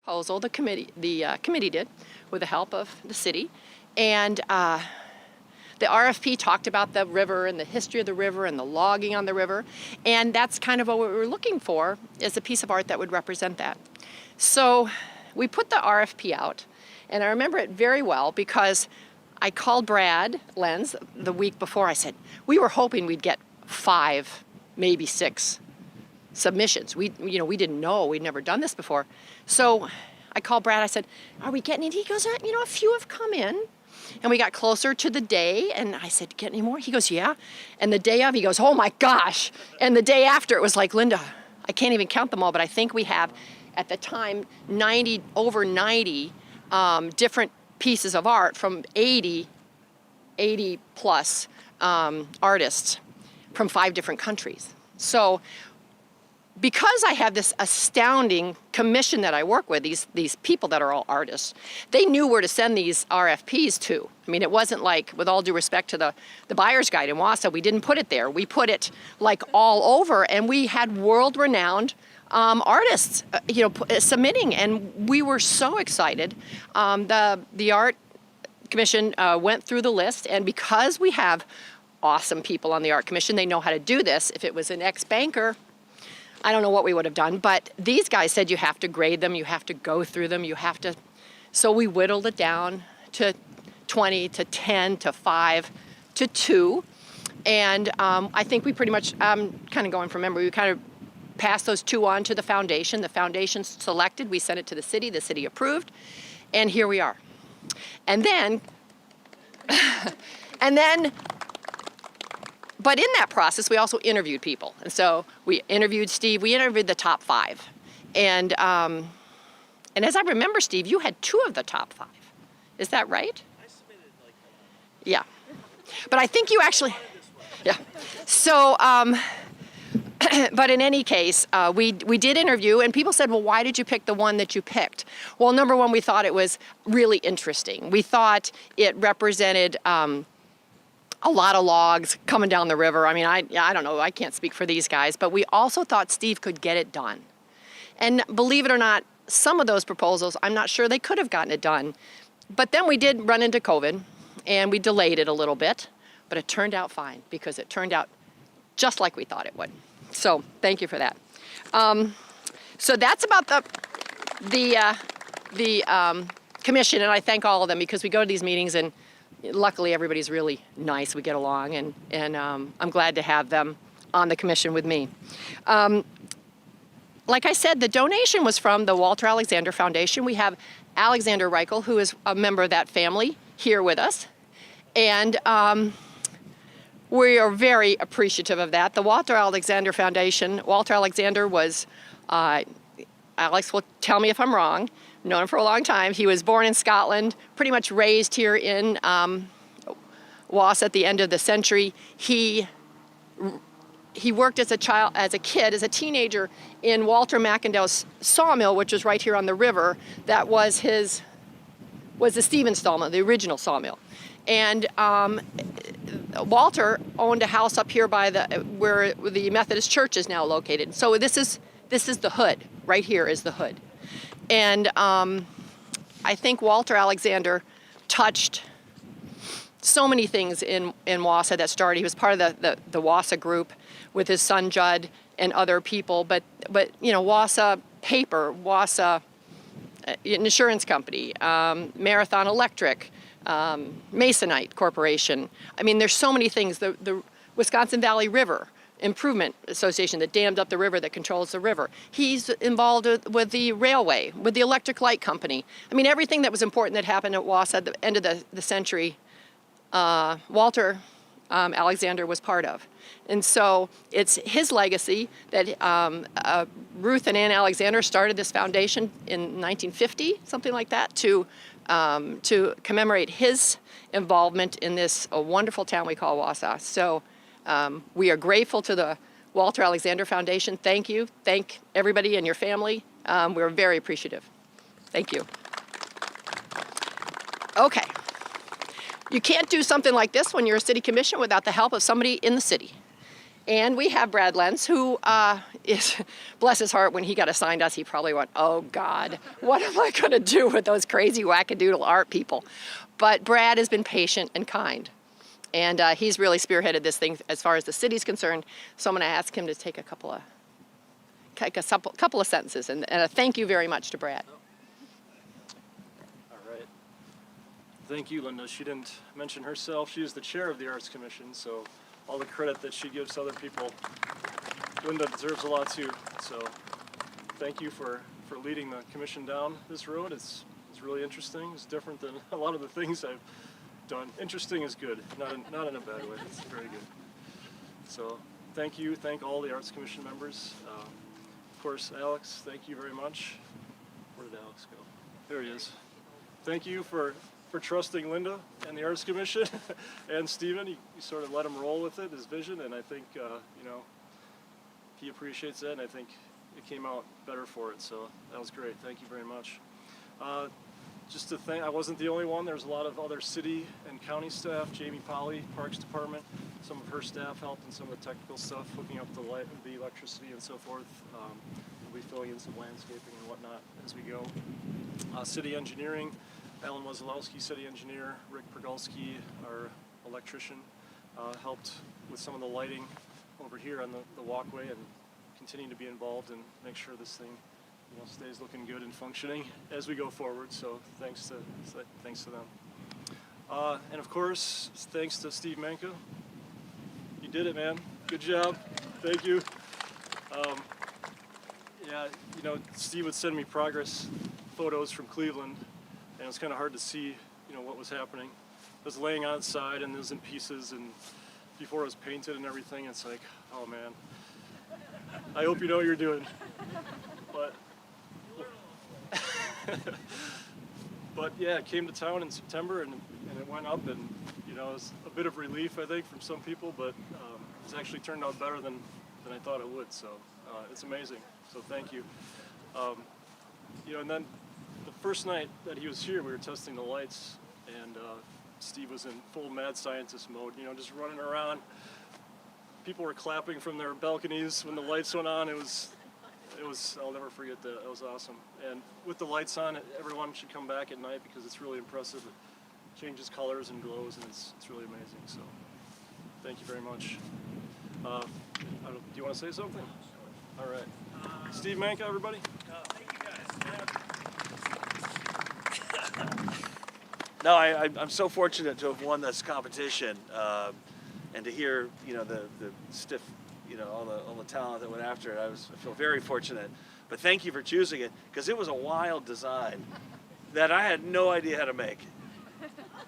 proposal, the committee did, with the help of the city, and the RFP talked about the river and the history of the river and the logging on the river, and that's kind of what we were looking for, is a piece of art that would represent that. So we put the RFP out, and I remember it very well because I called Brad Lenz the week before. I said, we were hoping we'd get 5, maybe 6 submissions. We didn't know, we'd never done this before. So I called Brad, I said, are we getting it? He goes, a few have come in. And we got closer to the day, and I said, get any more? He goes, yeah. And the day of, he goes, oh my gosh. And the day after, it was like, Linda, I can't even count them all, but I think we have, at the time, over 90 different pieces of art from 80 plus artists from 5 different countries. So because I have this astounding commission that I work with, these people that are all artists, they knew where to send these RFPs to. I mean, it wasn't like, with all due respect to the buyer's guide in Wausau, we didn't put it there. We put it like all over, and we had world-renowned artists, submitting, and we were so excited. The Art Commission went through the list, and because we have awesome people on the Art Commission, they know how to do this. If it was an ex-banker, I don't know what we would have done, but these guys said you have to grade them, you have to go through them, you have to. So we whittled it down to 20, to 10, to 5, to 2. And I think we pretty much, kind of going from memory, we kind of passed those 2 on to the foundation. The foundation selected, we sent it to the city approved, and here we are. And then, but in that process, we also interviewed people. And so we interviewed Steve, we interviewed the top 5. And as I remember, Steve, you had 2 of the top 5. Is that right? I submitted like yeah. But I think you actually, yeah. So, but in any case, we did interview, and people said, well, why did you pick the one that you picked? Well, number one, we thought it was really interesting. We thought it represented a lot of logs coming down the river. I mean, I don't know, I can't speak for these guys, but we also thought Steve could get it done. And believe it or not, some of those proposals, I'm not sure they could have gotten it done. But then we did run into COVID, and we delayed it a little bit, but it turned out fine, because it turned out just like we thought it would. So thank you for that. So that's about the commission, and I thank all of them, because we go to these meetings, and luckily everybody's really nice. We get along, and I'm glad to have them on the commission with me. Like I said, the donation was from the Walter Alexander Foundation. We have Alexander Reichel, who is a member of that family, here with us. And we are very appreciative of that. The Walter Alexander Foundation, Walter Alexander was, Alex will tell me if I'm wrong, known him for a long time. He was born in Scotland, pretty much raised here in Wausau at the end of the century. He worked as a kid, as a teenager, in Walter Mackendale's sawmill, which was right here on the river. That was the Stevens sawmill, the original sawmill. And Walter owned a house up here by where the Methodist Church is now located. So this is the hood. Right here is the hood. And I think Walter Alexander touched so many things in Wausau that started. He was part of the Wausau group with his son Judd and other people. But Wausau Paper, Wausau Insurance Company, Marathon Electric, Masonite Corporation. I mean, there's so many things. The Wisconsin Valley River Improvement Association that dammed up the river, that controls the river. He's involved with the railway, with the electric light company. I mean, everything that was important that happened at Wausau at the end of the century, Walter Alexander was part of. And so it's his legacy that Ruth and Ann Alexander started this foundation in 1950, something like that, to commemorate his involvement in this wonderful town we call Wausau. So we are grateful to the Walter Alexander Foundation. Thank you. Thank everybody and your family. We're very appreciative. Thank you. Okay. You can't do something like this when you're a city commission without the help of somebody in the city. And we have Brad Lenz, who is, bless his heart, when he got assigned us, he probably went, oh God, what am I gonna do with those crazy wackadoodle art people? But Brad has been patient and kind. And he's really spearheaded this thing as far as the city's concerned. So I'm gonna ask him to take a couple of sentences, and a thank you very much to Brad. All right. Thank you, Linda. She didn't mention herself. She is the chair of the Arts Commission, so all the credit that she gives to other people, Linda deserves a lot too. So thank you for leading the commission down this road. It's really interesting. It's different than a lot of the things I've done. Interesting is good, not in a bad way. It's very good. So thank you. Thank all the Arts Commission members. Of course, Alex, thank you very much. Where did Alex go? There he is. Thank you for trusting Linda and the Arts Commission and Stephen. You sort of let him roll with it, his vision, and I think he appreciates that, and I think it came out better for it. So that was great. Thank you very much. Just to thank, I wasn't the only one. There's a lot of other city and county staff. Jamie Polly, Parks Department, some of her staff helped in some of the technical stuff, hooking up the electricity and so forth. We'll be filling in some landscaping and whatnot as we go. City engineering, Alan Wazalowski, city engineer, Rick Pergolski, our electrician, helped with some of the lighting over here on the walkway, and continue to be involved and make sure this thing stays looking good and functioning as we go forward. So thanks to them. And of course, thanks to Steve Manka. You did it, man. Good job. Thank you. Yeah, Steve would send me progress photos from Cleveland, and it was kind of hard to see, what was happening. It was laying outside, and it was in pieces, and before it was painted and everything, it's like, oh man, I hope you know what you're doing. But yeah, it came to town in September, and it went up, and it was a bit of relief, I think, from some people, but it's actually turned out better than I thought it would. So it's amazing. So thank you. And then the first night that he was here, we were testing the lights, and Steve was in full mad scientist mode, just running around. People were clapping from their balconies when the lights went on. It was, I'll never forget that. That was awesome. And with the lights on, everyone should come back at night because it's really impressive. It changes colors and glows, and it's really amazing. So thank you very much. Do you want to say something? All right. Steve Manka, everybody. Thank you guys. No, I'm so fortunate to have won this competition, and to hear the stiff, all the talent that went after it. I feel very fortunate. But thank you for choosing it, because it was a wild design that I had no idea how to make.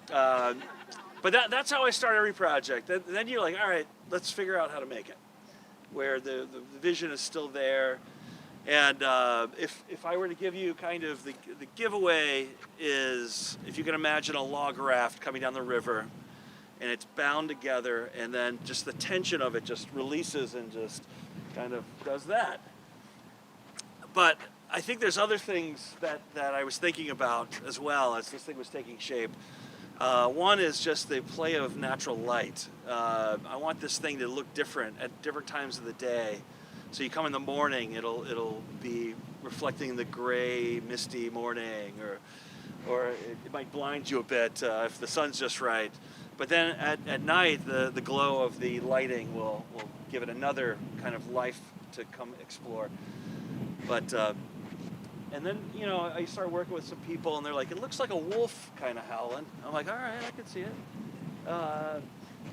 But that's how I start every project. Then you're like, all right, let's figure out how to make it, where the vision is still there. And if I were to give you kind of the giveaway is, if you can imagine a log raft coming down the river, and it's bound together, and then just the tension of it just releases and just kind of does that. But I think there's other things that I was thinking about as well as this thing was taking shape. One is just the play of natural light. I want this thing to look different at different times of the day. So you come in the morning, it'll be reflecting the gray, misty morning, or it might blind you a bit if the sun's just right. But then at night, the glow of the lighting will give it another kind of life to come explore. But and then I start working with some people, and they're like, it looks like a wolf kind of howling. I'm like, all right, I can see it.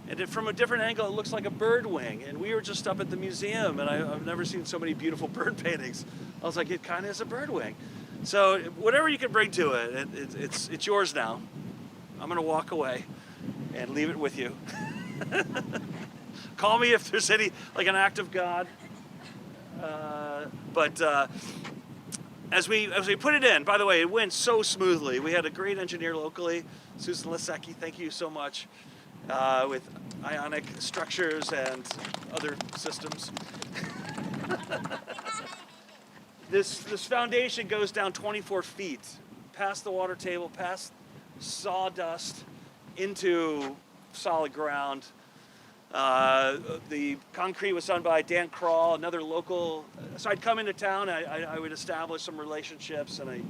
And then from a different angle, it looks like a bird wing. And we were just up at the museum, and I've never seen so many beautiful bird paintings. I was like, it kind of is a bird wing. So whatever you can bring to it, it's yours now. I'm gonna walk away and leave it with you. Call me if there's any, like an act of God. But as we put it in, by the way, it went so smoothly. We had a great engineer locally, Susan Lisecki, thank you so much, with ionic structures and other systems. This foundation goes down 24 feet, past the water table, past sawdust, into solid ground. The concrete was done by Dan Crawl, another local. So I'd come into town, I would establish some relationships, and I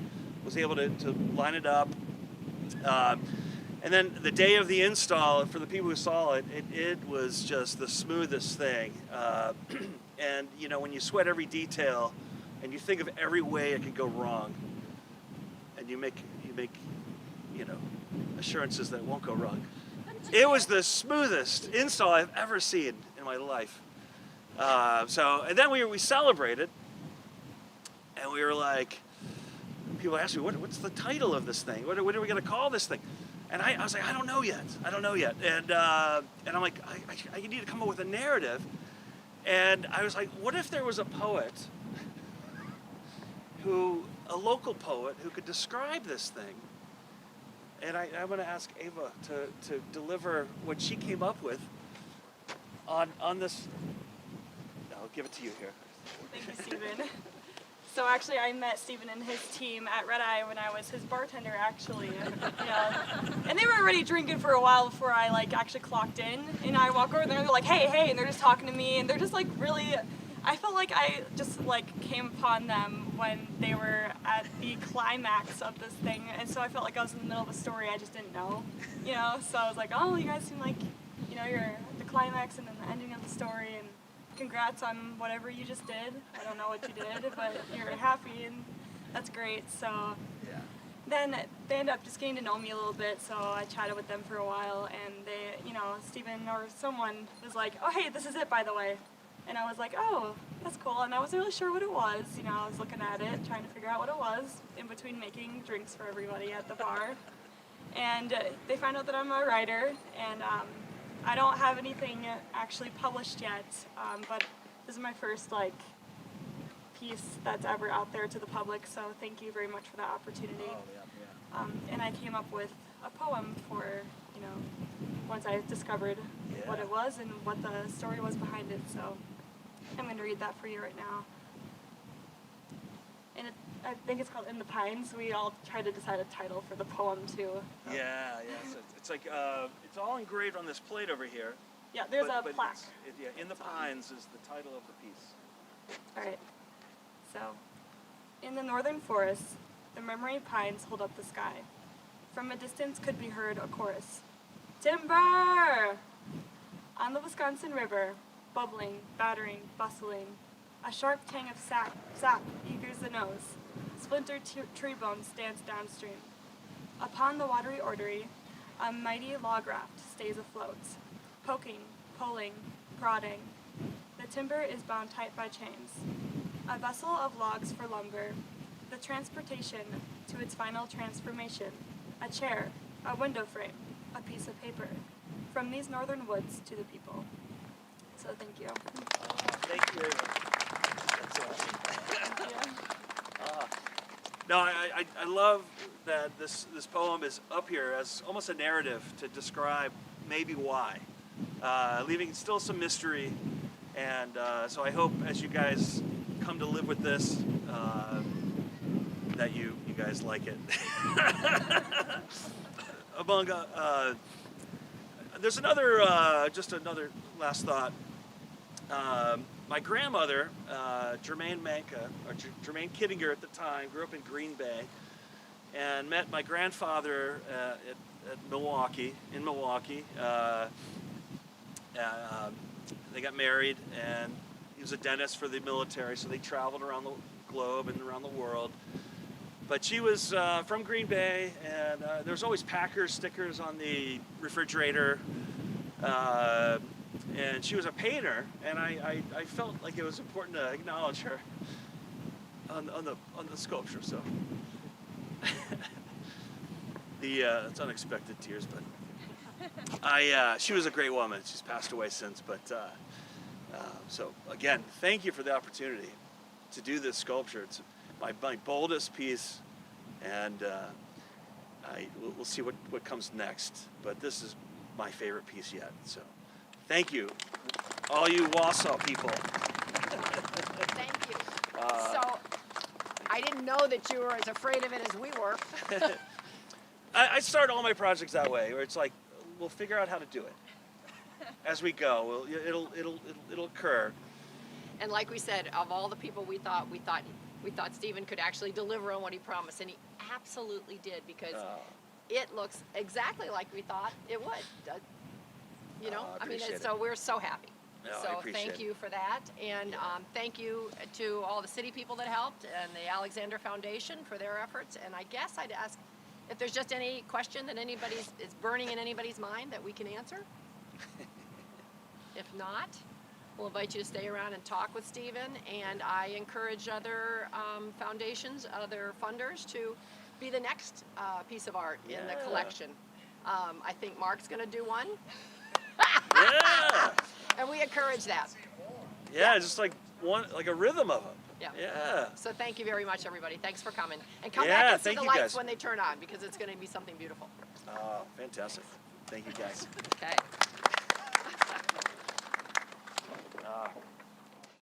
was able to line it up. And then the day of the install, for the people who saw it, it was just the smoothest thing. And you know, when you sweat every detail, and you think of every way it could go wrong, and you make you know, assurances that it won't go wrong. It was the smoothest install I've ever seen in my life. And then we celebrated, and we were like, people asked me, what's the title of this thing? What are we going to call this thing? And I was like, I don't know yet. And I'm like, I need to come up with a narrative. And I was like, what if there was a poet a local poet who could describe this thing? And I'm going to ask Ava to deliver what she came up with on this. I'll give it to you here. Thank you, Stephen. So actually, I met Stephen and his team at Red Eye when I was his bartender, actually. And they were already drinking for a while before I actually clocked in. And I walk over there, and they're like, hey, and they're just talking to me, and they're just really. I felt like I just came upon them when they were at the climax of this thing, and so I felt like I was in the middle of a story I just didn't know, So I was like, oh, you guys seem like, you're at the climax and then the ending of the story, and congrats on whatever you just did. I don't know what you did, but you're happy, and that's great. So then they ended up just getting to know me a little bit, so I chatted with them for a while, and they, Stephen or someone was like, oh, hey, this is it, by the way. And I was like, oh, that's cool. And I wasn't really sure what it was. I was looking at it, trying to figure out what it was in between making drinks for everybody at the bar. And they found out that I'm a writer, and I don't have anything actually published yet, but this is my first piece that's ever out there to the public, so thank you very much for that opportunity. And I came up with a poem for, once I discovered what it was and what the story was behind it, so I'm going to read that for you right now. And I think it's called In the Pines. We all tried to decide a title for the poem too. So. Yeah. So it's it's all engraved on this plate over here. Yeah, there's a plaque. In the Pines is the title of the piece. All right. So, in the northern forests, the murmuring pines hold up the sky. From a distance could be heard a chorus. Timber! On the Wisconsin River, bubbling, battering, bustling, a sharp tang of sap eagers the nose. Splintered tree bone stands downstream. Upon the watery orrery, a mighty log raft stays afloat, poking, pulling, prodding. The timber is bound tight by chains. A vessel of logs for lumber, the transportation to its final transformation. A chair, a window frame, a piece of paper. From these northern woods to the people. So thank you. Thank you. Thank you. No, I love that this poem is up here as almost a narrative to describe maybe why, leaving still some mystery, and so I hope as you guys come to live with this, that you guys like it. Among there's just another last thought. My grandmother, Germaine Manka, or Germaine Kittinger at the time, grew up in Green Bay, and met my grandfather at Milwaukee. They got married, and he was a dentist for the military, so they traveled around the globe and around the world. But she was from Green Bay, and there was always Packers stickers on the refrigerator. And she was a painter, and I felt like it was important to acknowledge her on the sculpture. So it's unexpected tears, but she was a great woman. She's passed away since, but so again, thank you for the opportunity to do this sculpture. It's my boldest piece, and we'll see what comes next. But this is my favorite piece yet. So. Thank you, all you Wausau people. Thank you. So, I didn't know that you were as afraid of it as we were. I start all my projects that way, where it's like, we'll figure out how to do it. as we go. It'll occur. And like we said, of all the people we thought Stephen could actually deliver on what he promised, and he absolutely did, because it looks exactly like we thought it would. You know, I appreciate it. so we're so happy. No, I So appreciate thank it. you for that, and thank you to all the city people that helped, and the Alexander Foundation for their efforts. And I guess I'd ask if there's just any question that is burning in anybody's mind that we can answer. If not, we'll invite you to stay around and talk with Stephen, and I encourage other foundations, other funders to be the next piece of art in the Yeah. collection. I think Mark's going to do one, Yeah. and we encourage that. Yeah, just like a rhythm of them. Yeah. Yeah. So thank you very much, everybody. Thanks for coming. And come Yeah, back and see thank the you, lights guys. when they turn on, because it's going to be something beautiful. Oh, fantastic. Thank you, guys. Okay.